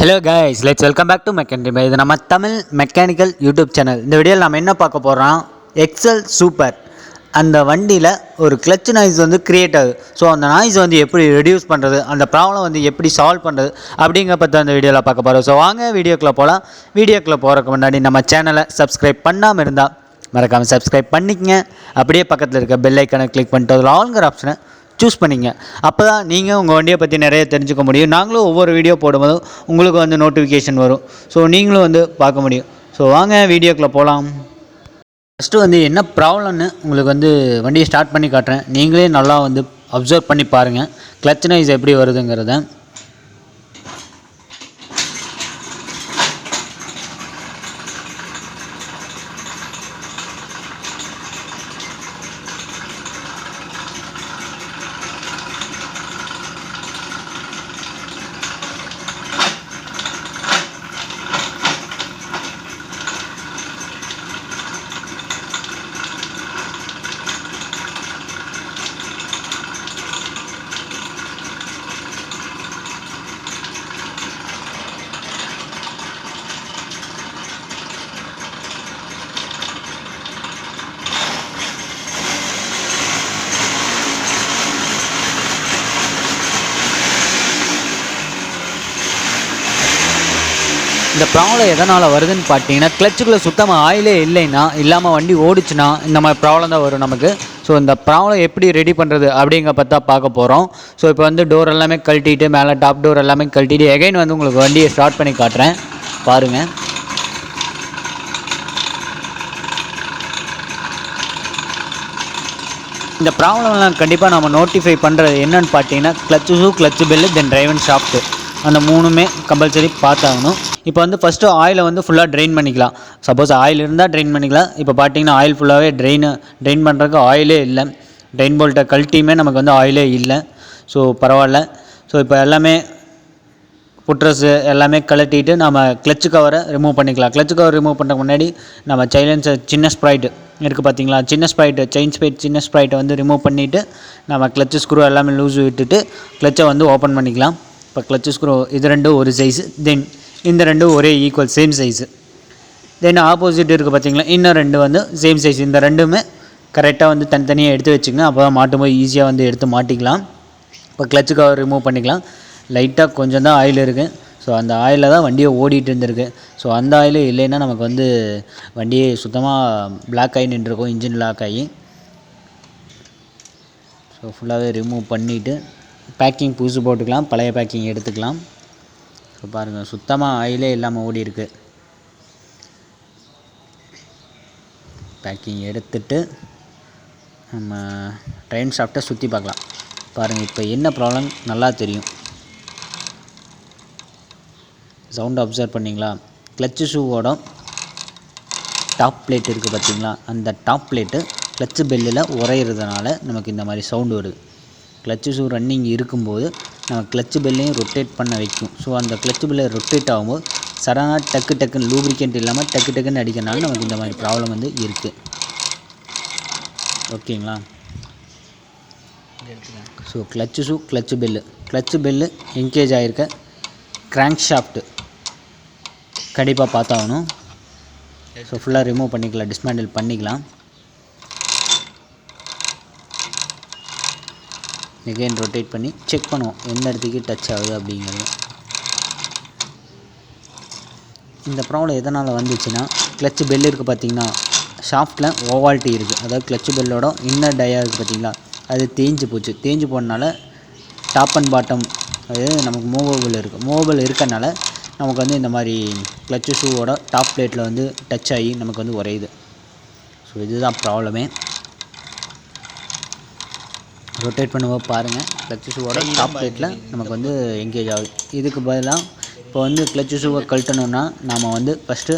Hello guys, let's welcome back to mechanical. இது நம்ம Tamil mechanical YouTube channel. இந்த வீடியோவில் நம்ம என்ன பார்க்க போகிறோம், எக்ஸல் சூப்பர் அந்த வண்டியில் ஒரு கிளச் நாய்ஸ் வந்து க்ரியேட் ஆகுது. ஸோ அந்த நாய்ஸ் வந்து எப்படி ரெடியூஸ் பண்ணுறது, அந்த ப்ராப்ளம் வந்து எப்படி சால்வ் பண்ணுறது அப்படிங்கிற பற்றி அந்த வீடியோவில் பார்க்க போகிறோம். ஸோ வாங்க வீடியோக்குள்ளே போகலாம். வீடியோக்குள்ளே போகிறதுக்கு முன்னாடி நம்ம சேனலை சப்ஸ்கிரைப் பண்ணாமல் இருந்தால் மறக்காமல் சப்ஸ்கிரைப் பண்ணிக்கங்க. அப்படியே பக்கத்தில் இருக்க பெல் ஐக்கனை கிளிக் பண்ணிட்டு அதில் ஆல்ங்கிற ஆப்ஷனை சூஸ் பண்ணிங்க. அப்போ தான் நீங்கள் உங்கள் வண்டியை பற்றி நிறைய தெரிஞ்சுக்க முடியும். நாங்களும் ஒவ்வொரு வீடியோ போடும்போதும் உங்களுக்கு வந்து நோட்டிஃபிகேஷன் வரும். ஸோ நீங்களும் வந்து பார்க்க முடியும். ஸோ வாங்க வீடியோக்குள்ளே போகலாம். ஃபஸ்ட்டு வந்து என்ன ப்ராப்ளம்னு உங்களுக்கு வந்து வண்டியை ஸ்டார்ட் பண்ணி காட்டுறேன். நீங்களே நல்லா வந்து அப்சர்வ் பண்ணி பாருங்கள் கிளச் நாய்ஸ் எப்படி வருதுங்கிறத. இந்த ப்ராப்ளம் எதனால் வருதுன்னு பார்த்தீங்கன்னா, கிளச்சுக்குள்ளே சுத்தமாக ஆயிலே இல்லாமல் வண்டி ஓடிச்சுன்னா இந்த மாதிரி ப்ராப்ளம் தான் வரும் நமக்கு. ஸோ இந்த ப்ராப்ளம் எப்படி ரெடி பண்ணுறது அப்படிங்கிற பற்றி தான் பார்க்க போகிறோம். ஸோ இப்போ வந்து டோர் எல்லாமே கழட்டிட்டு, மேலே டாப் டோர் எல்லாமே கழட்டிட்டு எகைன் வந்து உங்களுக்கு வண்டியை ஸ்டார்ட் பண்ணி காட்டுறேன், பாருங்கள். இந்த ப்ராப்ளம்லாம் கண்டிப்பாக நம்ம நோட்டிஃபை பண்ணுறது என்னென்னு பார்த்தீங்கன்னா, clutch shoe, clutch bell, then drive and shaft, அந்த மூணுமே கம்பல்சரி பார்த்தாகணும். இப்போ வந்து ஃபஸ்ட்டு ஆயிலை வந்து ஃபுல்லாக ட்ரெயின் பண்ணிக்கலாம். சப்போஸ் ஆயில் இருந்தால் ட்ரெயின் பண்ணிக்கலாம். இப்போ பார்த்தீங்கன்னா ஆயில் ஃபுல்லாகவே ட்ரெயின் பண்ணுறதுக்கு ஆயிலே இல்லை. ட்ரெயின் போல்ட்டை கழட்டியுமே நமக்கு வந்து ஆயிலே இல்லை. ஸோ பரவாயில்ல. ஸோ இப்போ எல்லாமே புட்ரஸ்ஸு எல்லாமே கழட்டிட்டு நம்ம கிளச்சு கவரை ரிமூவ் பண்ணிக்கலாம். கிளச்சு கவர் ரிமூவ் பண்ணுறதுக்கு முன்னாடி நம்ம சைலன்சர் சின்ன ஸ்ப்ரைட்டு இருக்குது பார்த்தீங்களா, சின்ன ஸ்ப்ரைட்டு செயின் ஸ்ப்ரைட் சின்ன ஸ்ப்ரைட்டை வந்து ரிமூவ் பண்ணிவிட்டு நம்ம கிளச்சு ஸ்க்ரூ எல்லாமே லூஸ் விட்டுட்டு கிளச்சை வந்து ஓப்பன் பண்ணிக்கலாம். இப்போ கிளச்சு ஸ்க்ரூ இது ரெண்டும் ஒரு சைஸு, தென் இந்த ரெண்டும் ஒரே ஈக்குவல் சேம் சைஸு. தென் ஆப்போசிட் இருக்குது பார்த்தீங்களா, இன்னும் ரெண்டு வந்து சேம் சைஸ். இந்த ரெண்டுமே கரெக்டாக வந்து தனித்தனியாக எடுத்து வச்சுக்கங்க. அப்போ தான் மாட்டும் போது ஈஸியாக வந்து எடுத்து மாட்டிக்கலாம். இப்போ கிளச்சு கவர் ரிமூவ் பண்ணிக்கலாம். லைட்டாக கொஞ்சம் தான் ஆயில் இருக்குது. ஸோ அந்த ஆயிலில் தான் வண்டியை ஓடிட்டு இருந்திருக்கு. ஸோ அந்த ஆயில் இல்லைன்னா நமக்கு வந்து வண்டியை சுத்தமாக பிளாக் ஆகி நின்றுருக்கும், இன்ஜின் லாக் ஆகி. ஸோ ஃபுல்லாகவே ரிமூவ் பண்ணிவிட்டு பேக்கிங் புதுசு போட்டுக்கலாம், பழைய பேக்கிங் எடுத்துக்கலாம். ஸோ பாருங்கள், சுத்தமாக ஆயிலே இல்லாமல் ஓடி இருக்குது. பேக்கிங் எடுத்துட்டு நம்ம ட்ரெயின் ஷாஃப்ட்டை சுற்றி பார்க்கலாம். பாருங்கள், இப்போ என்ன ப்ராப்ளம் நல்லா தெரியும். சவுண்டு அப்சர்வ் பண்ணிங்களா, கிளச்சு ஷூவோட டாப் பிளேட் இருக்குது பார்த்தீங்களா, அந்த டாப் பிளேட்டு கிளச்சு பெல்லில் உரையிறதுனால நமக்கு இந்த மாதிரி சவுண்டு வருது. கிளச்சு ஷூ ரன்னிங் இருக்கும்போது நம்ம கிளச்சு பெல்லையும் ரொட்டேட் பண்ண வைக்கும். ஸோ அந்த கிளச்சு பெல்லை ரொட்டேட் ஆகும்போது சடனாக டக்குன்னு லூப்ரிகேண்ட் இல்லாமல் டக்குன்னு அடிக்கிறனால நமக்கு இந்த மாதிரி ப்ராப்ளம் வந்து இருக்குது. ஓகேங்களா. So clutch shoe, clutch bell engage ஆகிருக்க கிராங்க் ஷாஃப்ட்டு கண்டிப்பாக பார்த்தாகணும். ஸோ ஃபுல்லாக ரிமூவ் பண்ணிக்கலாம், டிஸ்மேண்டில் பண்ணிக்கலாம். எகைன் ரொட்டேட் பண்ணி செக் பண்ணுவோம் எந்த இடத்துக்கு டச் ஆகுது அப்படிங்கிறது. இந்த ப்ராப்ளம் எதனால் வந்துச்சுன்னா, கிளச்சு பெல் இருக்குது பார்த்தீங்கன்னா, ஷாஃப்ட்டில் ஓவால்ட்டி இருக்குது. அதாவது கிளச்சு பெல்லோட இன்னர் டயா இருக்குது பார்த்தீங்களா, அது தேஞ்சு போச்சு. தேஞ்சு போனனால டாப் அண்ட் பாட்டம் அது நமக்கு மூவபிள் இருக்கனால நமக்கு வந்து இந்த மாதிரி கிளச்சு ஷூவோட டாப் பிளேட்டில் வந்து டச் ஆகி நமக்கு வந்து உரையுது. ஸோ இதுதான் ப்ராப்ளமே. ரொட்டேட் பண்ணும்போது பாருங்கள், கிளச்சு ஷூவோட டாப் பிளேட்டில் நமக்கு வந்து எங்கேஜ் ஆகுது. இதுக்கு பதிலாக இப்போ வந்து கிளச்சு ஷூவை கழட்டணுன்னா நாம் வந்து ஃபஸ்ட்டு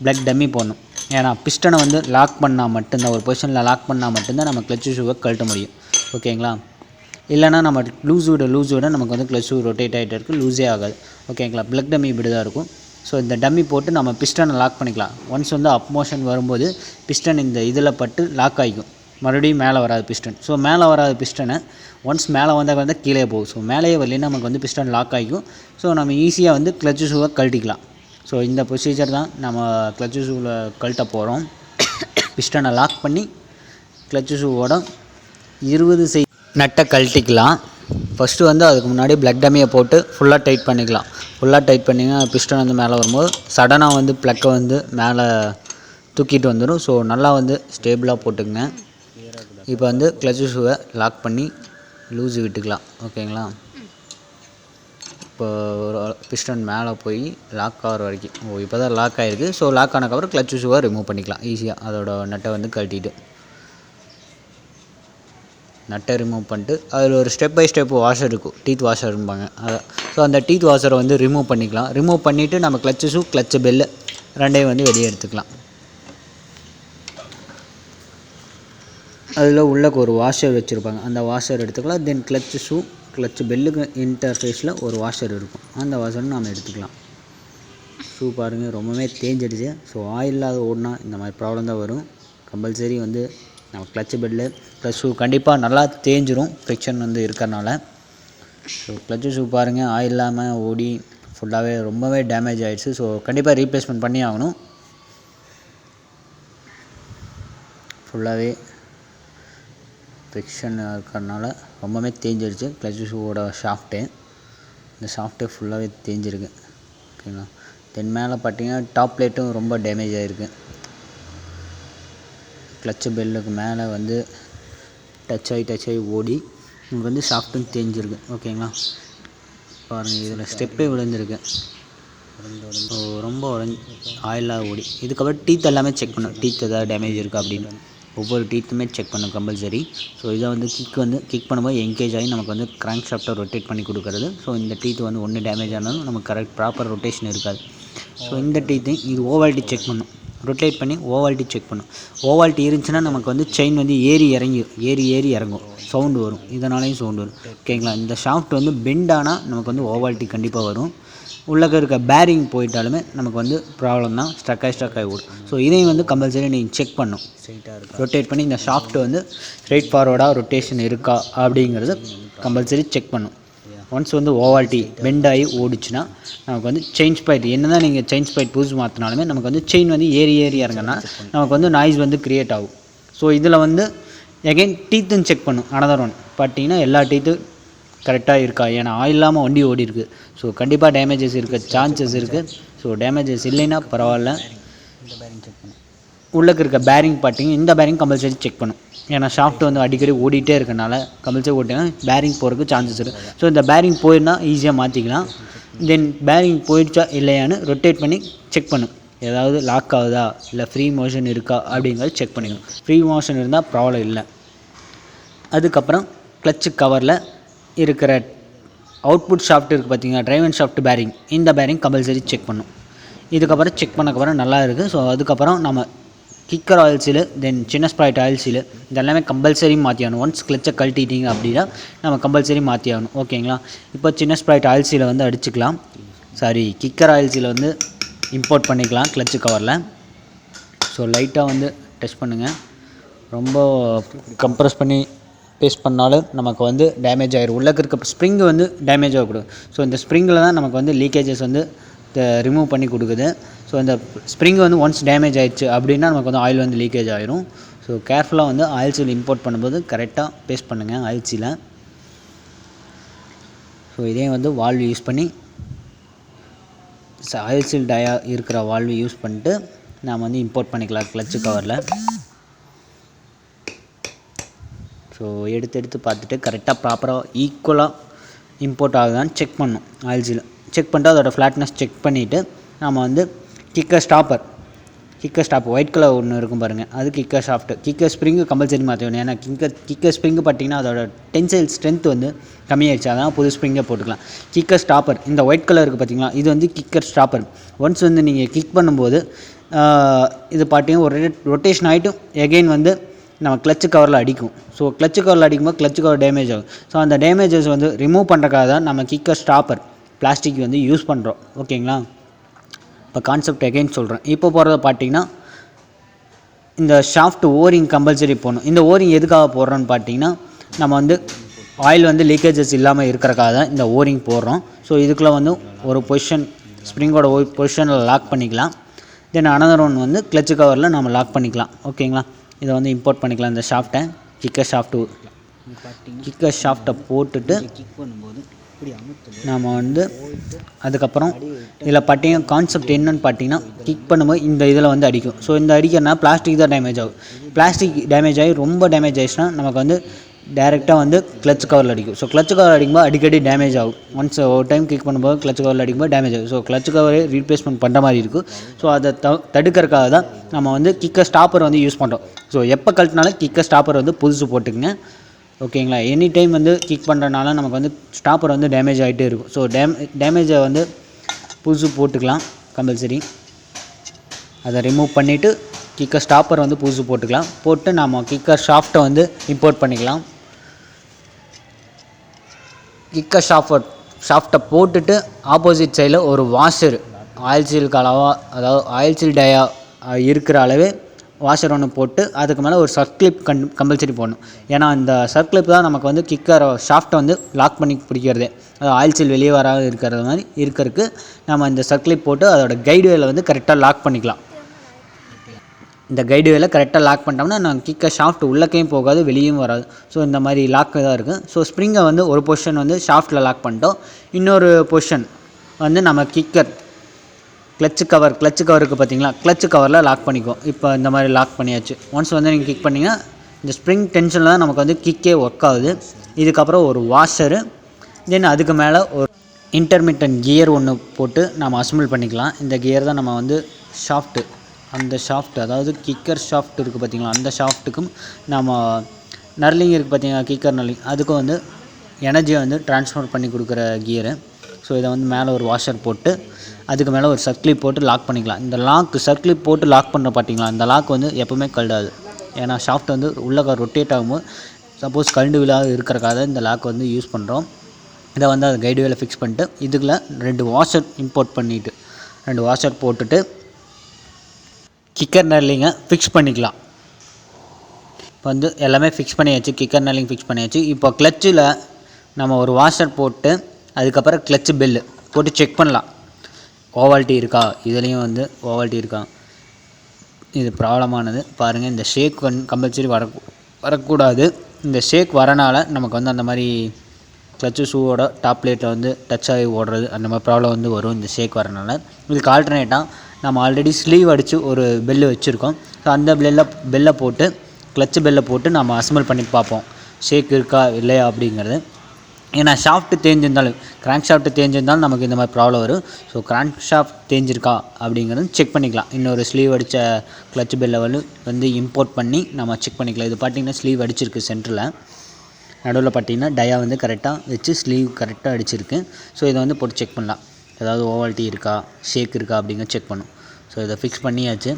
பிளக் டம்மி போடணும். ஏன்னா பிஸ்டனை வந்து லாக் பண்ணால் மட்டும்தான், ஒரு பொசிஷனில் லாக் பண்ணால் மட்டும்தான் நம்ம கிளச்சு ஷூவை கழட்ட முடியும். ஓகேங்களா. இல்லைனா நம்ம லூஸ் விட நமக்கு வந்து கிளச் ஷூ ரொட்டேட் ஆகிட்டே இருக்குது, லூஸே ஆகாது. ஓகேங்களா. பிளக் டம்மி இப்படி தான் இருக்கும். ஸோ இந்த டம்மி போட்டு நம்ம பிஸ்டனை லாக் பண்ணிக்கலாம். ஒன்ஸ் வந்து அப் மோஷன் வரும்போது பிஸ்டன் இந்த இதில் பட்டு லாக் ஆகிக்கும். மறுபடியும் மேலே வராது பிஸ்டன். ஸோ மேலே வராது பிஸ்டனை ஒன்ஸ் மேலே வந்தால் கீழே போகும். ஸோ மேலேயே வரலைன்னா நமக்கு வந்து பிஸ்டன் லாக் ஆகிக்கும். ஸோ நம்ம ஈஸியாக வந்து கிளச்சு ஷூவை கழட்டிக்கலாம். ஸோ இந்த ப்ரொசீஜர் தான் நம்ம கிளச்சு ஷூவில் கழட்ட போகிறோம். பிஸ்டனை லாக் பண்ணி கிளச்சு ஷூவோட 20 நட்டை கழட்டிக்கலாம். ஃபஸ்ட்டு வந்து அதுக்கு முன்னாடி பிளக் டம்மியை போட்டு ஃபுல்லாக டைட் பண்ணிக்கலாம். ஃபுல்லாக டைட் பண்ணிங்கன்னா பிஸ்டன் வந்து மேலே வரும்போது சடனாக வந்து ப்ளக்கை வந்து மேலே தூக்கிட்டு வந்துடும். ஸோ நல்லா வந்து ஸ்டேபிளாக போட்டுக்குங்க. இப்போ வந்து கிளச்சு ஷூவை லாக் பண்ணி லூஸு விட்டுக்கலாம். ஓகேங்களா? இப்போ ஒரு பிஸ்டன் மேலே போய் லாக் ஆகிற வரைக்கும் இப்போ தான் லாக் ஆகிருக்கு. ஸோ லாக் ஆனதுக்கப்புறம் கிளச்சு ஷூவை ரிமூவ் பண்ணிக்கலாம் ஈஸியாக. அதோட நட்டை வந்து கழட்டிட்டு நட்டை ரிமூவ் பண்ணிட்டு அதில் ஒரு ஸ்டெப் பை ஸ்டெப் வாஷர் இருக்கும், டீத் வாஷர்ம்பாங்க அதை. ஸோ அந்த டீத் வாஷரை வந்து ரிமூவ் பண்ணிக்கலாம். ரிமூவ் பண்ணிவிட்டு நம்ம கிளச்சு ஷூ கிளச்சு பெல்லு ரெண்டையும் வந்து வெளியே எடுத்துக்கலாம். அதில் உள்ளக்கு ஒரு வாஷர் வச்சுருப்பாங்க, அந்த வாஷர் எடுத்துக்கலாம். தென் கிளச்சு ஷூ கிளச்சு பெல்லுக்கு இன்டர்ஃபேஸில் ஒரு வாஷர் இருக்கும், அந்த வாஷரும் நம்ம எடுத்துக்கலாம். ஷூ பாருங்கள் ரொம்பவே தேஞ்சிடுச்சு. ஸோ ஆயில் இல்லாத ஓடினா இந்த மாதிரி ப்ராப்ளம் தான் வரும். கம்பல்சரி வந்து நம்ம கிளச்சு பெல்லு ப்ளஸ் ஷூ கண்டிப்பாக நல்லா தேஞ்சிரும் ஃப்ரிக்ஷன் வந்து இருக்கிறனால. ஸோ கிளச்சு ஷூ பாருங்கள் ஆயில் இல்லாமல் ஓடி ஃபுல்லாகவே ரொம்பவே டேமேஜ் ஆகிடுச்சு. ஸோ கண்டிப்பாக ரீப்ளேஸ்மெண்ட் பண்ணி ஆகணும். ஃபுல்லாகவே ஃப்ரிக்ஷன் இருக்கிறனால ரொம்பவே தேஞ்சிருச்சு கிளச்சு ஷூவோட ஷாஃப்ட்டு. இந்த ஷாஃப்ட்டே ஃபுல்லாகவே தேஞ்சிருக்கு. ஓகேங்களா? தென் மேலே பார்த்தீங்கன்னா டாப் பிளேட்டும் ரொம்ப டேமேஜ் ஆகிருக்கு. கிளச்சு பெல்லுக்கு மேலே வந்து டச் ஆகி ஓடி உங்களுக்கு வந்து ஷாஃப்ட்டும் தேஞ்சிருக்கு. ஓகேங்களா? பாருங்கள் இதில் ஸ்டெப்பே விழுந்துருக்கு. ரொம்ப ஆயிலாக ஓடி இதுக்கப்புறம் டீத் எல்லாமே செக் பண்ணணும். டீத் எதாவது டேமேஜ் இருக்கா அப்படின்னு ஒவ்வொரு டீத்துமே செக் பண்ணணும் கம்பல்சரி. ஸோ இதை வந்து கிக் பண்ணும்போது என்கேஜ் ஆகி நமக்கு வந்து கிராங்க் ஷாஃப்ட்டை ரொட்டேட் பண்ணி கொடுக்குறது. ஸோ இந்த டீத் வந்து ஒன்று டேமேஜ் ஆனாலும் நமக்கு கரெக்ட் ப்ராப்பர் ரொட்டேஷன் இருக்காது. ஸோ இந்த டீத்தையும் இது ஓவால்ட்டி செக் பண்ணணும். ரொட்டேட் பண்ணி ஓவால்ட்டி செக் பண்ணும். ஓவால்ட்டி இருந்துச்சுன்னா நமக்கு வந்து செயின் வந்து ஏறி இறங்கும், சவுண்டு வரும். இதனாலேயும் சவுண்டு வரும். ஓகேங்களா? இந்த ஷாஃப்ட் வந்து பெண்ட் ஆனால் நமக்கு வந்து ஓவால்ட்டி கண்டிப்பாக வரும். உள்ளே இருக்க பேரிங் போயிட்டாலுமே நமக்கு வந்து ப்ராப்ளம் தான், ஸ்ட்ரக் ஆகி ஓடும். ஸோ இதையும் வந்து கம்பல்சரி நீங்கள் செக் பண்ணும். ரொட்டேட் பண்ணி இந்த ஷாஃப்ட் வந்து ஸ்ட்ரெயிட் ஃபார்வர்டாக ரொட்டேஷன் இருக்கா அப்படிங்கிறது கம்பல்சரி செக் பண்ணும். ஒன்ஸ் வந்து ஓவால்ட்டி பெண்ட் ஆகி ஓடிச்சுன்னா நமக்கு வந்து செயின் ஸ்பைட் என்ன தான் நீங்கள் செயின் ஸ்பைட் புதுசு மாற்றினாலுமே நமக்கு வந்து செயின் வந்து ஏறி இறங்கினா நமக்கு வந்து நாய்ஸ் வந்து க்ரியேட் ஆகும். ஸோ இதில் வந்து எகைன் டீத்துன்னு செக் பண்ணும். அனதர் ஒன் பார்த்தீங்கன்னா எல்லா டீத்து கரெக்டாக இருக்கா. ஏன்னா ஆயில் இல்லாமல் வண்டி ஓடி இருக்குது. ஸோ கண்டிப்பாக டேமேஜஸ் இருக்க சான்சஸ் இருக்குது. ஸோ டேமேஜஸ் இல்லைன்னா பரவாயில்ல. உள்ளக்கு இருக்க பேரிங் பார்த்தீங்கன்னா இந்த பேரிங் கம்பல்சரி செக் பண்ணும். ஏன்னா ஷாஃப்ட் வந்து அடிக்கடி ஓடிட்டே இருக்கனால கம்பல்சரி ஓட்டிங்கன்னா பேரிங் போகிறதுக்கு சான்சஸ் இருக்குது. ஸோ இந்த பேரிங் போயிருந்தா ஈஸியாக மாற்றிக்கலாம். தென் பேரிங் போயிடுச்சா இல்லையான்னு ரொட்டேட் பண்ணி செக் பண்ணும். ஏதாவது லாக் ஆகுதா இல்லை ஃப்ரீ மோஷன் இருக்கா அப்படிங்கிறது செக் பண்ணிக்கணும். ஃப்ரீ மோஷன் இருந்தால் ப்ராப்ளம் இல்லை. அதுக்கப்புறம் கிளச்சு கவரில் இருக்கிற அவுட்புட் ஷாஃப்ட் இருக்குது பார்த்தீங்கன்னா டிரைவ் அண்ட் ஷாஃப்ட் பேரிங், இந்த பேரிங் கம்பல்சரி செக் பண்ணும். இதுக்கப்புறம் செக் பண்ணக்கப்புறம் நல்லா இருக்குது. ஸோ அதுக்கப்புறம் நம்ம கிக்கர் ஆயில் சீலு தென் சின்ன ஸ்ப்ரைட் ஆயில் சீலு இதெல்லாமே கம்பல்சரி மாற்றி ஆகணும். ஒன்ஸ் கிளச்சை கழட்டிட்டீங்க அப்படின்னா நம்ம கம்பல்சரி மாற்றி ஆகணும். ஓகேங்களா? இப்போ சின்ன ஸ்ப்ரைட் ஆயில் சீலை வந்து அடிச்சுக்கலாம். கிக்கர் ஆயில் சீலை வந்து இம்போர்ட் பண்ணிக்கலாம் கிளச்சு கவரில். ஸோ லைட்டாக வந்து டச் பண்ணுங்கள். ரொம்ப கம்ப்ரெஸ் பண்ணி பேஸ்ட் பண்ணாலும் நமக்கு வந்து டேமேஜ் ஆகிடும். உள்ளே இருக்க ஸ்ப்ரிங்கு வந்து டேமேஜ் ஆகக்கூடாது. ஸோ இந்த ஸ்ப்ரிங்கில் தான் நமக்கு வந்து லீக்கேஜஸ் வந்து ரிமூவ் பண்ணி கொடுக்குது. ஸோ இந்த ஸ்ப்ரிங் வந்து ஒன்ஸ் டேமேஜ் ஆகிடுச்சு அப்படின்னா நமக்கு வந்து ஆயில் வந்து லீக்கேஜ் ஆகிரும். ஸோ கேர்ஃபுல்லாக வந்து ஆயில் சீல் இம்போர்ட் பண்ணும்போது கரெக்டாக பேஸ்ட் பண்ணுங்கள் ஆயில் சீலை. ஸோ இதே வந்து வால்வு யூஸ் பண்ணி ஆயில் சீல் டயா இருக்கிற வால்வு யூஸ் பண்ணிட்டு நாம் வந்து இம்போர்ட் பண்ணிக்கலாம் கிளச்சு கவரில். ஸோ எடுத்து பார்த்துட்டு கரெக்டாக ப்ராப்பராக ஈக்குவலாக இம்போர்ட் ஆகுதான்னு செக் பண்ணணும். ஆயில் சீல் செக் பண்ணிட்டு அதோட ஃப்ளாட்னஸ் செக் பண்ணிவிட்டு நம்ம வந்து கிக்கர் ஸ்டாப்பர் ஒயிட் கலர் ஒன்று இருக்கும் பாருங்கள், அது kicker shaft. Kicker spring compulsory மாற்றணும். ஏன்னா கிக்கர் ஸ்ப்ரிங்கு பார்த்திங்கன்னா அதோட டென்சைல் ஸ்ட்ரென்த் வந்து கம்மியாகிடுச்சு. அதான் புது ஸ்ப்ரிங்கை போட்டுக்கலாம். கிக்கர் ஸ்டாப்பர் இந்த ஒயிட் கலர் இருக்குது பார்த்திங்களா, இது வந்து கிக்கர் ஸ்டாப்பர். ஒன்ஸ் வந்து நீங்கள் கிக் பண்ணும்போது இது பார்த்திங்கன்னா ஒரு ரொட்டேஷன் ஆகிட்டு எகெயின் வந்து நம்ம கிளச்சு கவரில் அடிக்கும். ஸோ கிளச்சு கவரில் அடிக்கும்போது கிளச்சு கவர் டேமேஜ் ஆகும். ஸோ அந்த டேமேஜஸ் வந்து ரிமூவ் பண்ணுறக்காக தான் நம்ம கிக்கர் ஸ்டாப்பர் பிளாஸ்டிக் வந்து யூஸ் பண்ணுறோம். ஓகேங்களா? இப்போ கான்செப்ட் எகைன் சொல்கிறேன். இப்போ போகிறத பார்த்தீங்கன்னா இந்த ஷாஃப்ட் ஓரிங் கம்பல்சரி போடணும். இந்த ஓரிங் எதுக்காக போடுறோன்னு பார்த்தீங்கன்னா, நம்ம வந்து ஆயில் வந்து லீக்கேஜஸ் இல்லாமல் இருக்கிறக்காக தான் இந்த ஓரிங் போடுறோம். ஸோ இதுக்குள்ளே வந்து ஒரு பொசிஷன் ஸ்ப்ரிங்கோட பொசிஷனில் லாக் பண்ணிக்கலாம். தென் அனதர் ஒன் வந்து கிளச்சு கவரில் நம்ம லாக் பண்ணிக்கலாம். ஓகேங்களா, இதை வந்து இம்போர்ட் பண்ணிக்கலாம். இந்த ஷாஃப்ட்டை கிக்கர் ஷாஃப்ட்டை போட்டுட்டு கிக் பண்ணும்போது நாம் வந்து அதுக்கப்புறம் இதில் பார்த்தீங்கன்னா கான்செப்ட் என்னென்னு பார்த்தீங்கன்னா, கிக் பண்ணும்போது இந்த இதில் வந்து அடிக்கும். ஸோ இந்த அடிக்கிறனா பிளாஸ்டிக் தான் டேமேஜ் ஆகும். பிளாஸ்டிக் டேமேஜ் ஆகி ரொம்ப டேமேஜ் ஆகிடுச்சுன்னா நமக்கு வந்து டேரெக்டாக வந்து கிளச் கவரில் அடிக்கும். ஸோ கிளச் கவர் அடிக்கும்போது அடிக்கடி டேமேஜ் ஆகும். ஒன்ஸ் ஒரு டைம் கிக் பண்ணும்போது கிளச் கவரில் அடிக்கும்போது டேமேஜ் ஆகும். ஸோ கிளச் கவரே ரீப்ளேஸ்மெண்ட் பண்ணுற மாதிரி இருக்கும். ஸோ அதை தடுக்கிறதுக்காக தான் நம்ம வந்து கிக்கர் ஸ்டாப்பர் வந்து யூஸ் பண்ணுறோம். ஸோ எப்போ கழட்டினாலும் கிக்கர் ஸ்டாப்பர் வந்து புதுசு போட்டுக்குங்க. ஓகேங்களா, எனி டைம் வந்து கிக் பண்ணுறனால நமக்கு வந்து ஸ்டாப்பர் வந்து டேமேஜ் ஆகிட்டே இருக்கும். ஸோ டேமேஜை வந்து புதுசு போட்டுக்கலாம் கம்பல்சரி. அதை ரிமூவ் பண்ணிவிட்டு கிக்கர் ஸ்டாப்பர் வந்து புதுசு போட்டுக்கலாம். போட்டு நம்ம கிக்கர் ஷாஃப்ட்டை வந்து இம்போர்ட் பண்ணிக்கலாம். கிக்கர் ஷாஃப்ட்டை போட்டுட்டு ஆப்போசிட் சைடில் ஒரு வாஷர் ஆயில் சீலுக்கு அளவாக, அதாவது ஆயில் சீல் டயா இருக்கிற அளவே வாஷர் ஒன்று போட்டு அதுக்கு மேலே ஒரு சர்க்ளிப் கம்பல்சரி போடணும். ஏன்னா அந்த சர்க்ளிப் தான் நமக்கு வந்து கிக்கர் ஷாஃப்ட்டை வந்து லாக் பண்ணி பிடிக்கிறதே. அது ஆயில் சீல் வெளியே வராது இருக்கிறது மாதிரி இருக்கிறதுக்கு நம்ம இந்த சர்க்ளிப் போட்டு அதோட கைடு வேலை வந்து கரெக்டாக லாக் பண்ணிக்கலாம். இந்த கைடு வேலை கரெக்டாக லாக் பண்ணிட்டோம்னா நம்ம கிக்கர் ஷாஃப்ட் உள்ளக்கையும் போகாது, வெளியும் வராது. ஸோ இந்த மாதிரி லாக்கு தான் இருக்குது. ஸோ ஸ்ப்ரிங்கை வந்து ஒரு பொசிஷன் வந்து ஷாஃப்ட்டில் லாக் பண்ணிட்டோம். இன்னொரு பொசிஷன் வந்து நம்ம கிக்கர் கிளச்சு கவருக்கு பார்த்தீங்களா, கிளச்சு கவரில் லாக் பண்ணிக்குவோம். இப்போ இந்த மாதிரி லாக் பண்ணியாச்சு. ஒன்ஸ் வந்து நீங்கள் கிக் பண்ணிங்கன்னா இந்த ஸ்ப்ரிங் டென்ஷனில் தான் நமக்கு வந்து கிக்கே ஒர்க் ஆகுது. இதுக்கப்புறம் ஒரு வாஷரு, தென் அதுக்கு மேலே ஒரு இன்டர்மிட்டன்ட் கியர் ஒன்று போட்டு நம்ம அசம்பிள் பண்ணிக்கலாம். இந்த கியர் தான் நம்ம வந்து ஷாஃப்ட்டு, அந்த ஷாஃப்ட் அதாவது கிக்கர் ஷாஃப்ட் இருக்குது பார்த்திங்களா, அந்த ஷாஃப்ட்டுக்கும் நம்ம நர்லிங் இருக்குது பார்த்திங்களா, கிக்கர் நர்லிங், அதுக்கும் வந்து எனர்ஜியை வந்து ட்ரான்ஸ்ஃபர் பண்ணி கொடுக்குற கியரு. ஸோ இதை வந்து மேலே ஒரு வாஷர் போட்டு அதுக்கு மேலே ஒரு சர்க்ளிப் போட்டு லாக் பண்ணிக்கலாம். இந்த சர்க்ளிப் போட்டு லாக் பண்ணுற பார்த்திங்களா, இந்த லாக் வந்து எப்போவுமே கழடாது. ஏன்னா ஷாஃப்ட் வந்து உள்ளே ரொட்டேட் ஆகும்போது சப்போஸ் கழண்டு விழாது இருக்கிறக்காக இந்த லாக் வந்து யூஸ் பண்ணுறோம். இதை வந்து அது கைடு வேலை ஃபிக்ஸ் பண்ணிட்டு இதுக்குள்ள 2 வாஷர் இம்போர்ட் பண்ணிவிட்டு 2 வாஷர் போட்டுட்டு கிக்கர் நர்லிங்கை ஃபிக்ஸ் பண்ணிக்கலாம். இப்போ வந்து எல்லாமே ஃபிக்ஸ் பண்ணியாச்சு, கிக்கர் நர்லிங் ஃபிக்ஸ் பண்ணியாச்சு. இப்போ கிளச்சில் நம்ம ஒரு வாஷர் போட்டு அதுக்கப்புறம் கிளச்சு பெல்லு போட்டு செக் பண்ணலாம் ஓவால்ட்டி இருக்கா. இதுலேயும் வந்து ஓவால்ட்டி இருக்கா, இது ப்ராப்ளமானது பாருங்கள். இந்த ஷேக் கம்பல்சரி வரக்கூடாது. இந்த ஷேக் வரனால நமக்கு வந்து அந்த மாதிரி கிளச்சு ஷூவோட டாப் பிளேட்டில் வந்து டச் ஆகி ஓடுறது அந்த மாதிரி ப்ராப்ளம் வந்து வரும் இந்த ஷேக் வரனால. இதுக்கு ஆல்டர்னேட்டாக நம்ம ஆல்ரெடி ஸ்லீவ் அடித்து ஒரு பெல்லு வச்சுருக்கோம். ஸோ அந்த பெல்லை போட்டு கிளச்சு பெல்லை போட்டு நம்ம அசம்பிள் பண்ணி பார்ப்போம் ஷேக் இருக்கா இல்லையா அப்படிங்கிறது. ஏன்னா ஷாஃப்ட்டு தேஞ்சிருந்தாலும் கிராங்க் ஷாஃப்ட்டு தேஞ்சிருந்தாலும் நமக்கு இந்த மாதிரி ப்ராப்ளம் வரும். ஸோ கிராங்க் ஷாஃப்ட் தேஞ்சிருக்கா அப்படிங்கிறது செக் பண்ணிக்கலாம். இன்னொரு ஸ்லீவ் அடித்த கிளச் பெல்லை வந்து இம்போர்ட் பண்ணி நம்ம செக் பண்ணிக்கலாம். இது பார்த்திங்கன்னா ஸ்லீவ் அடிச்சிருக்கு சென்டரில், நடுவில் பார்த்திங்கன்னா டயா வந்து கரெக்டாக வச்சு ஸ்லீவ் கரெக்டாக அடிச்சிருக்கு. ஸோ இதை வந்து போட்டு செக் பண்ணலாம், ஏதாவது ஓவால்ட்டி இருக்கா ஷேக் இருக்கா அப்படிங்கிற செக் பண்ணும். ஸோ இதை ஃபிக்ஸ் பண்ணியாச்சு.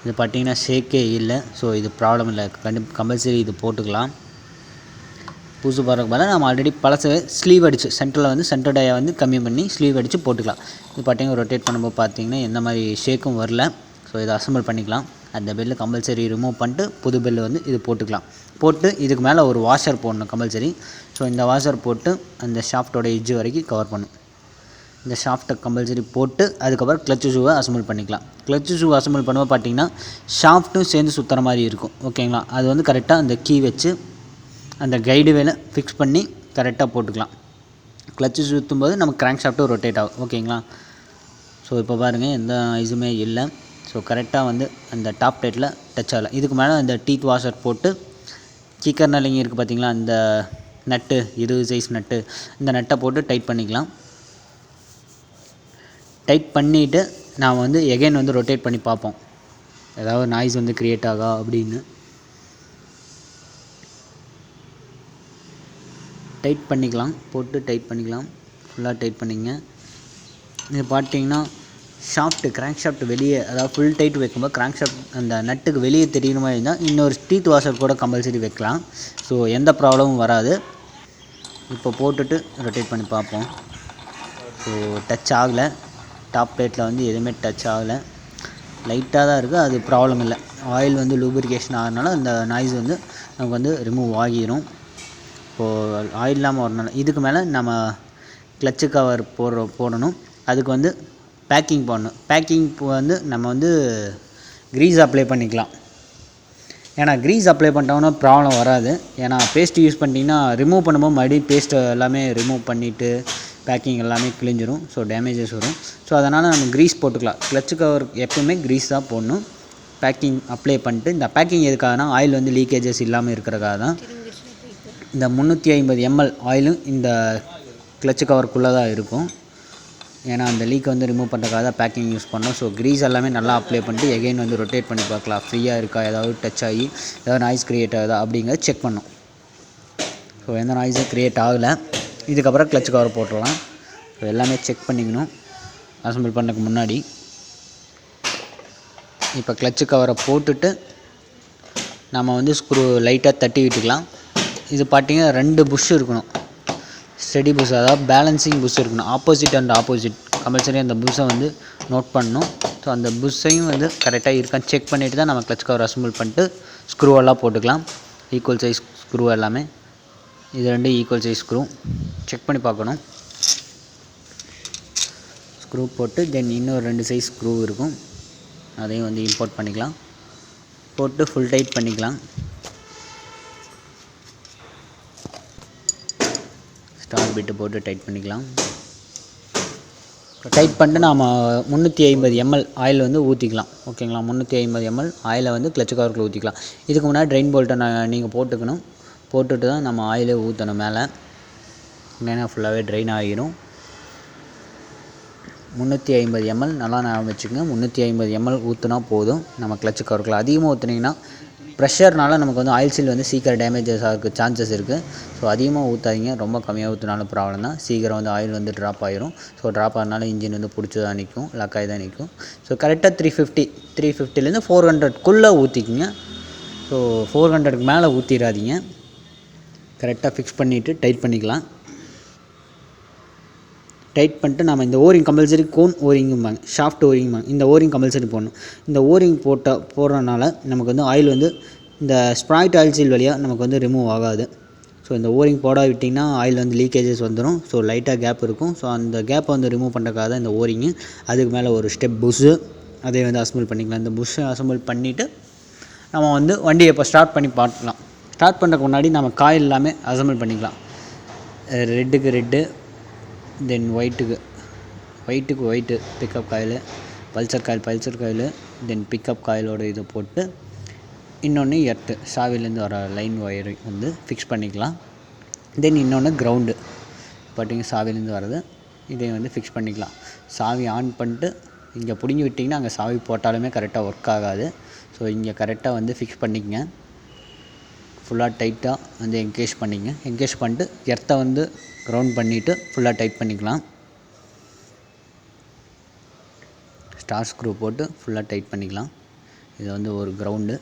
இது பார்த்திங்கன்னா ஷேக்கே இல்லை. ஸோ இது ப்ராப்ளம் இல்லை, கம்பல்சரி இது போட்டுக்கலாம். புதுசு போடுறதுக்கு பதிலாக நம்ம ஆல்ரெடி பழசு ஸ்லீவ் அடித்து சென்டரில் வந்து சென்டர் டயா வந்து கம்மி பண்ணி ஸ்லீவ் அடித்து போட்டுக்கலாம். இது பார்த்திங்கன்னா ரொட்டேட் பண்ணும்போது பார்த்திங்கன்னா எந்த மாதிரி ஷேக்கும் வரல. ஸோ இதை அசம்பிள் பண்ணிக்கலாம். அந்த பெல்லு கம்பல்சரி ரிமூவ் பண்ணிட்டு புது பெல்லு வந்து இது போட்டுக்கலாம். போட்டு இதுக்கு மேலே ஒரு வாஷர் போடணும் கம்பல்சரி. ஸோ இந்த வாஷர் போட்டு அந்த ஷாஃப்ட்டோட எட்ஜ் வரைக்கும் கவர் பண்ணும். இந்த ஷாஃப்ட்டை கம்பல்சரி போட்டு அதுக்கப்புறம் கிளச்சு ஷூவை அசம்பிள் பண்ணிக்கலாம். கிளச்சு ஷூ அசம்பிள் பண்ணும்போது பார்த்திங்கன்னா ஷாஃப்ட்டும் சேர்ந்து சுற்றுற மாதிரி இருக்கும். ஓகேங்களா, அது வந்து கரெக்டாக அந்த கீ வச்சு அந்த கைடு வேலை ஃபிக்ஸ் பண்ணி கரெக்டாக போட்டுக்கலாம். கிளச்சு சுற்றும்போது நம்ம கிராங்க் ஷாஃப்ட்டும் ரொட்டேட் ஆகும். ஓகேங்களா, ஸோ இப்போ பாருங்கள் எந்த இதுவுமே இல்லை. ஸோ கரெக்டாக வந்து அந்த டாப் பிளேட்டில் டச் ஆகலை. இதுக்கு மேலே அந்த டீத் வாஷர் போட்டு கிக்கர் நர்லிங் இருக்குது பார்த்திங்களா, அந்த நட்டு 20 சைஸ் நட்டு, இந்த நட்டை போட்டு டைட் பண்ணிக்கலாம். டைட் பண்ணிவிட்டு நாம் வந்து எகைன் வந்து ரொட்டேட் பண்ணி பார்ப்போம் ஏதாவது நாய்ஸ் வந்து க்ரியேட் ஆகா அப்படின்னு. டைட் பண்ணிக்கலாம், போட்டு டைட் பண்ணிக்கலாம், ஃபுல்லாக டைட் பண்ணிங்க. இது பார்த்திங்கன்னா ஷாஃப்ட்டு கிராங்க் ஷாஃப்ட் வெளியே, அதாவது ஃபுல் டைட் வைக்கும்போது கிராங்க் ஷாஃப்ட் அந்த நட்டுக்கு வெளியே தெரியுற மாதிரி இருந்தால் இன்னொரு டீத் வாஷர் கூட கம்பல்சரி வைக்கலாம். ஸோ எந்த ப்ராப்ளமும் வராது. இப்போ போட்டுட்டு ரொட்டேட் பண்ணி பார்ப்போம். ஸோ டச் ஆகலை, டாப் பிளேட்டில் வந்து எதுவுமே டச் ஆகலை, லைட்டாக தான் இருக்குது, அது ப்ராப்ளம் இல்லை. ஆயில் வந்து லூப்ரிகேஷன் ஆகிறதுனால அந்த நாய்ஸ் வந்து நமக்கு வந்து ரிமூவ் ஆகிரும். இப்போது ஆயில் இல்லாமல் வரனால இதுக்கு மேலே நம்ம கிளச்சு கவர் போடணும். அதுக்கு வந்து பேக்கிங் பண்ணணும். பேக்கிங் வந்து நம்ம வந்து க்ரீஸ் அப்ளை பண்ணிக்கலாம். ஏன்னா க்ரீஸ் அப்ளை பண்ணிட்டோம்னா ப்ராப்ளம் வராது. ஏன்னா பேஸ்ட்டு யூஸ் பண்ணிட்டிங்கன்னா ரிமூவ் பண்ணும்போது மறுபடியும் பேஸ்ட்டை எல்லாமே ரிமூவ் பண்ணிவிட்டு பேக்கிங் எல்லாமே கிழிஞ்சிரும். ஸோ டேமேஜஸ் வரும். ஸோ அதனால் நம்ம க்ரீஸ் போட்டுக்கலாம். கிளச்சு கவர் எப்போவுமே க்ரீஸ் தான் போடணும். பேக்கிங் அப்ளை பண்ணிட்டு, இந்த பேக்கிங் எதுக்காகனா ஆயில் வந்து லீக்கேஜஸ் இல்லாமல் இருக்கிறக்காக தான். இந்த 350 ml ஆயிலும் இந்த கிளச்சு கவருக்குள்ளே தான் இருக்கும். ஏன்னா அந்த லீக்கை வந்து ரிமூவ் பண்ணுறதுக்காக தான் பேக்கிங் யூஸ் பண்ணோம். ஸோ க்ரீஸ் எல்லாமே நல்லா அப்ளை பண்ணிட்டு எகைன் வந்து ரொட்டேட் பண்ணி பார்க்கலாம். ஃப்ரீயாக இருக்கா, ஏதாவது டச் ஆகி ஏதாவது நாய்ஸ் க்ரியேட் ஆகுதா அப்படிங்கிறத செக் பண்ணோம். ஸோ எந்த நாய்ஸும் க்ரியேட் ஆகலை. இதுக்கப்புறம் கிளச்சு கவர் போட்டுடலாம். ஸோ எல்லாமே செக் பண்ணிக்கணும் அசம்பிள் பண்ணதுக்கு முன்னாடி. இப்போ கிளச்சு கவரை போட்டுட்டு நம்ம வந்து ஸ்க்ரூ லைட்டாக தட்டி விட்டுக்கலாம். இது பார்த்திங்கன்னா 2 புஷ் இருக்கணும். ஸ்டெடி புஷ், அதாவது பேலன்சிங் புஷ் இருக்கணும். ஆப்போசிட் அண்ட் ஆப்போசிட் கம்பல்சரி அந்த புஷ்ஷை வந்து நோட் பண்ணணும். ஸோ அந்த புஷ்ஷையும் வந்து கரெக்டாக இருக்கான்னு செக் பண்ணிவிட்டு தான் நம்ம கிளச் கவர் அசம்பிள் பண்ணிட்டு ஸ்க்ரூவெல்லாம் போட்டுக்கலாம். ஈக்குவல் சைஸ் ஸ்க்ரூ எல்லாமே, இது 2 ஈக்குவல் சைஸ் ஸ்க்ரூ செக் பண்ணி பார்க்கணும். ஸ்க்ரூ போட்டு தென் இன்னொரு 2 சைஸ் ஸ்க்ரூ இருக்கும், அதையும் வந்து இம்போர்ட் பண்ணிக்கலாம். போட்டு ஃபுல் டைட் பண்ணிக்கலாம். ஸ்டார் பிட்டு போட்டு டைட் பண்ணிக்கலாம். டைட் பண்ணிட்டு நாம் 350 ml ஆயில் வந்து ஊற்றிக்கலாம். ஓகேங்களா, 350 ml ஆயிலை வந்து கிளச்சு கவருக்குள்ள ஊற்றிக்கலாம். இதுக்கு முன்னாடி ட்ரெயின் போல்ட்டை நீங்கள் போட்டுக்கணும். போட்டுட்டு தான் நம்ம ஆயிலே ஊற்றணும் மேலே, இல்லைன்னா ஃபுல்லாகவே ட்ரெயின் ஆகிடும். 350 ml நல்லா ஞாபகம் வச்சுக்கோங்க. 350 ml ஊற்றினா போதும் நம்ம கிளச்சு கவருக்குள்ள. அதிகமாக ஊற்றுனீங்கன்னா ப்ரெஷர்னால நமக்கு வந்து ஆயில் சீல் வந்து சீக்கிரம் டேமேஜஸ் ஆகிறதுக்கு சான்சஸ் இருக்குது. ஸோ அதிகமாக ஊற்றாதீங்க. ரொம்ப கம்மியாக ஊற்றினாலும் ப்ராப்ளம் தான். சீக்கிரம் வந்து ஆயில் வந்து ட்ராப் ஆகிரும். ஸோ ட்ராப் ஆகிறனால இன்ஜின் வந்து பிடிச்சி தான் நிற்கும், லக்காகி தான் நிற்கும். ஸோ கரெக்டாக 350 400க்குள்ளே ஊற்றிக்கிங்க. ஸோ 400க்கு மேலே ஊற்றிடாதீங்க. கரெக்டாக ஃபிக்ஸ் பண்ணிவிட்டு டைட் பண்ணிக்கலாம். டைட் பண்ணிட்டு நம்ம இந்த ஓரிங் கம்பல்சரி கோன் ஓரிங்கும்பாங்க, ஷாஃப்ட் ஓரிங்கும்பாங்க. இந்த ஓரிங் கம்பல்சரி போடணும். இந்த ஓரிங் போடுறதுனால நமக்கு வந்து ஆயில் வந்து இந்த ஸ்ப்ராய்ட் ஆயில் சீல் வழியாக நமக்கு வந்து ரிமூவ் ஆகாது. ஸோ இந்த ஓரிங் போட விட்டிங்கன்னா ஆயில் வந்து லீக்கேஜஸ் வந்துடும். ஸோ லைட்டாக கேப் இருக்கும். ஸோ அந்த கேப்பை வந்து ரிமூவ் பண்ணுறதுக்காக தான் இந்த ஓரிங்கு. அதுக்கு மேலே ஒரு ஸ்டெப் புஷ்ஷு, அதை வந்து அசம்பிள் பண்ணிக்கலாம். இந்த புஷ்ஷை அசம்பிள் பண்ணிவிட்டு நம்ம வந்து வண்டியை இப்போ ஸ்டார்ட் பண்ணி பார்க்கலாம். ஸ்டார்ட் பண்ணுறதுக்கு முன்னாடி நம்ம காயில் எல்லாமே அசம்பிள் பண்ணிக்கலாம். ரெட்டுக்கு ரெட்டு, தென் ஒயிட்டுக்கு white pickup coil, Pulsar coil, then pickup காயிலோட இதை போட்டு இன்னொன்று எர்த்து சாவிலேருந்து வர லைன் ஒயரை வந்து ஃபிக்ஸ் பண்ணிக்கலாம். தென் இன்னொன்று கிரவுண்டு பார்த்திங்க சாவிலேருந்து வர்றது, இதை வந்து ஃபிக்ஸ் பண்ணிக்கலாம். சாவி ஆன் பண்ணிட்டு இங்கே பிடுங்கி விட்டிங்கன்னா அங்கே சாவி போட்டாலுமே கரெக்டாக ஒர்க் ஆகாது. ஸோ இங்கே கரெக்டாக வந்து ஃபிக்ஸ் பண்ணிக்கங்க. ஃபுல்லாக டைட்டாக வந்து என்கேஜ் பண்ணிட்டு எர்த்தை வந்து கிரவுண்ட் பண்ணிவிட்டு ஃபுல்லாக டைட் பண்ணிக்கலாம். ஸ்டார் ஸ்க்ரூ போட்டு ஃபுல்லாக டைட் பண்ணிக்கலாம். இது வந்து ஒரு கிரவுண்டு.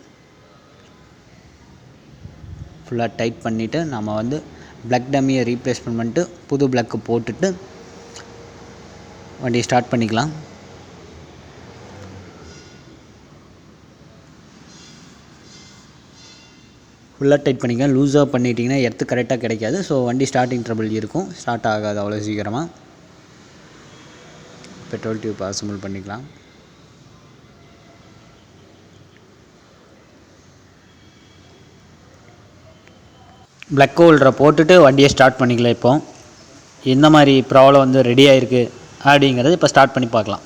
ஃபுல்லாக டைட் பண்ணிவிட்டு நம்ம வந்து ப்ளக் டம்மியை ரீப்ளேஸ்மெண்ட் பண்ணிட்டு புது ப்ளக்கு போட்டுட்டு வண்டியை ஸ்டார்ட் பண்ணிக்கலாம். ஃபுல்லாக டைட் பண்ணிக்கலாம். லூஸாக பண்ணிட்டிங்கன்னா எர்த்து கரெக்டாக கிடைக்காது. ஸோ வண்டி ஸ்டார்டிங் ட்ரபிள் இருக்கும், ஸ்டார்ட் ஆகாது அவ்வளோ சீக்கிரமாக. பெட்ரோல் டியூப் அசம்பிள் பண்ணிக்கலாம். ப்ளக் ஹோல்டரை போட்டுட்டு வண்டியை ஸ்டார்ட் பண்ணிக்கலாம். இப்போ எந்த மாதிரி ப்ராப்ளம் வந்து ரெடி ஆகிருக்கு அப்படிங்கிறது இப்போ ஸ்டார்ட் பண்ணி பார்க்கலாம்.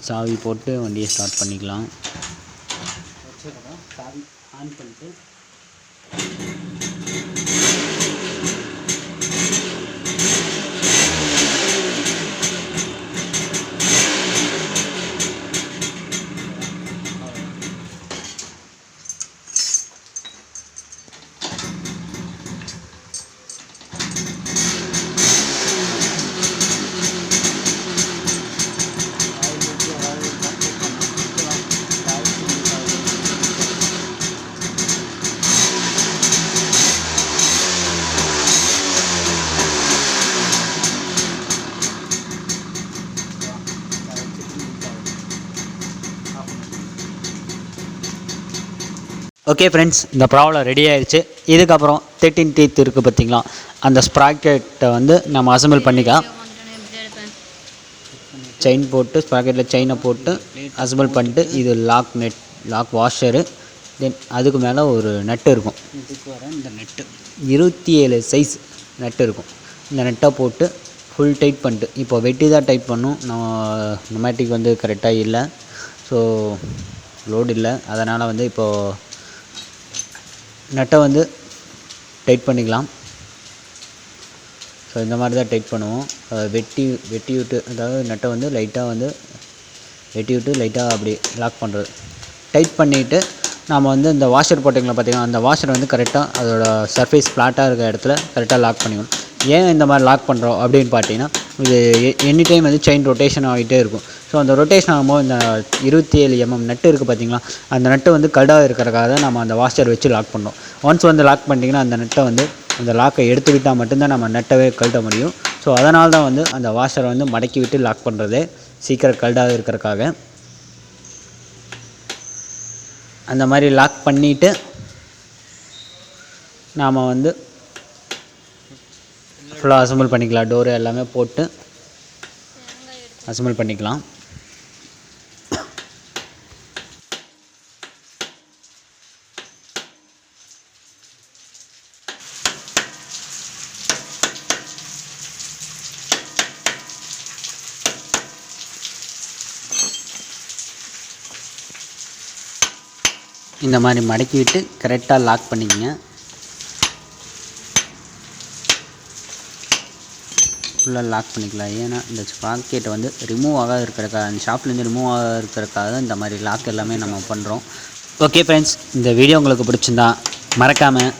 சாவி போட்டு வண்டியை ஸ்டார்ட் பண்ணிக்கலாம். சாவி ஆன் பண்ணிட்டு ஓகே ஃப்ரெண்ட்ஸ், இந்த ப்ராப்ளம் ரெடி ஆயிடுச்சு. இதுக்கப்புறம் 13 டீத் இருக்குது பார்த்தீங்களா, அந்த ஸ்ப்ராக்கெட்டை வந்து நம்ம அசம்பிள் பண்ணிக்கலாம். செயின் போட்டு ஸ்ப்ராக்கெட்டில் செயினை போட்டு அசம்பிள் பண்ணிட்டு, இது லாக் வாஷரு, தென் அதுக்கு மேலே ஒரு நட்டு இருக்கும். இதுக்கு வர இந்த நட்டு 27 சைஸ் நட்டு இருக்கும். இந்த நட்டை போட்டு ஃபுல் டைட் பண்ணிட்டு, இப்போ வெட்டி தான் டைட் பண்ணும். நம்ம நொமேட்டிக் வந்து கரெக்டாக இல்லை, ஸோ லோடு இல்லை, அதனால் வந்து இப்போது நட்டை வந்து டைட் பண்ணிக்கலாம். ஸோ இந்த மாதிரி தான் டைட் பண்ணுவோம். வெட்டி விட்டு, அதாவது நட்டை வந்து லைட்டாக வந்து வெட்டி விட்டு லைட்டாக அப்படி லாக் பண்ணுறது. டைட் பண்ணிவிட்டு நாம் வந்து இந்த வாஷர் போட்டிங்களா பார்த்திங்கன்னா, அந்த வாஷர் வந்து கரெக்டாக அதோட சர்ஃபேஸ் ஃப்ளாட்டாக இருக்கிற இடத்துல கரெக்டாக லாக் பண்ணிக்கணும். ஏன் இந்த மாதிரி லாக் பண்ணுறோம் அப்படின்னு பார்த்தீங்கன்னா, இது எனி டைம் வந்து செயின் ரொட்டேஷன் ஆகிட்டே இருக்கும். ஸோ அந்த ரொட்டேஷன் ஆகும்போது இந்த 27 mm நட்டு இருக்குது பார்த்திங்களா, அந்த நட்டு வந்து கடாக இருக்கிறக்காக தான் நம்ம அந்த வாஷர் வச்சு லாக் பண்ணோம். ஒன்ஸ் வந்து லாக் பண்ணிட்டிங்கன்னா அந்த நட்டை வந்து அந்த லாக்கை எடுத்து விட்டால் மட்டும்தான் நம்ம நட்டவே கழட்ட முடியும். ஸோ அதனால தான் வந்து அந்த வாஷரை வந்து மடக்கி விட்டு லாக் பண்ணுறது, சீக்கிரம் கல்டாக இருக்கிறக்காக. அந்த மாதிரி லாக் பண்ணிவிட்டு நாம் வந்து ஃபுல்லாக அசம்பிள் பண்ணிக்கலாம். டோரு எல்லாமே போட்டு அசம்பிள் பண்ணிக்கலாம். இந்த மாதிரி மடக்கி விட்டு கரெக்டாக லாக் பண்ணிக்கங்க. ஃபுல்லாக லாக் பண்ணிக்கலாம். ஏன்னா இந்த ஸ்ப்ராக்கெட்டை வந்து ரிமூவ் ஆகாத இருக்கிறக்காக, அந்த ஷாப்லேருந்து ரிமூவ் ஆகாத இருக்கிறக்காக தான் இந்த மாதிரி லாக் எல்லாமே நம்ம பண்ணுறோம். ஓகே ஃப்ரெண்ட்ஸ், இந்த வீடியோ உங்களுக்கு பிடிச்சிருந்தா மறக்காமல்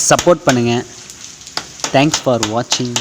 சப்போர்ட் பண்ணுங்கள். தேங்க்ஸ் ஃபார் வாட்சிங்.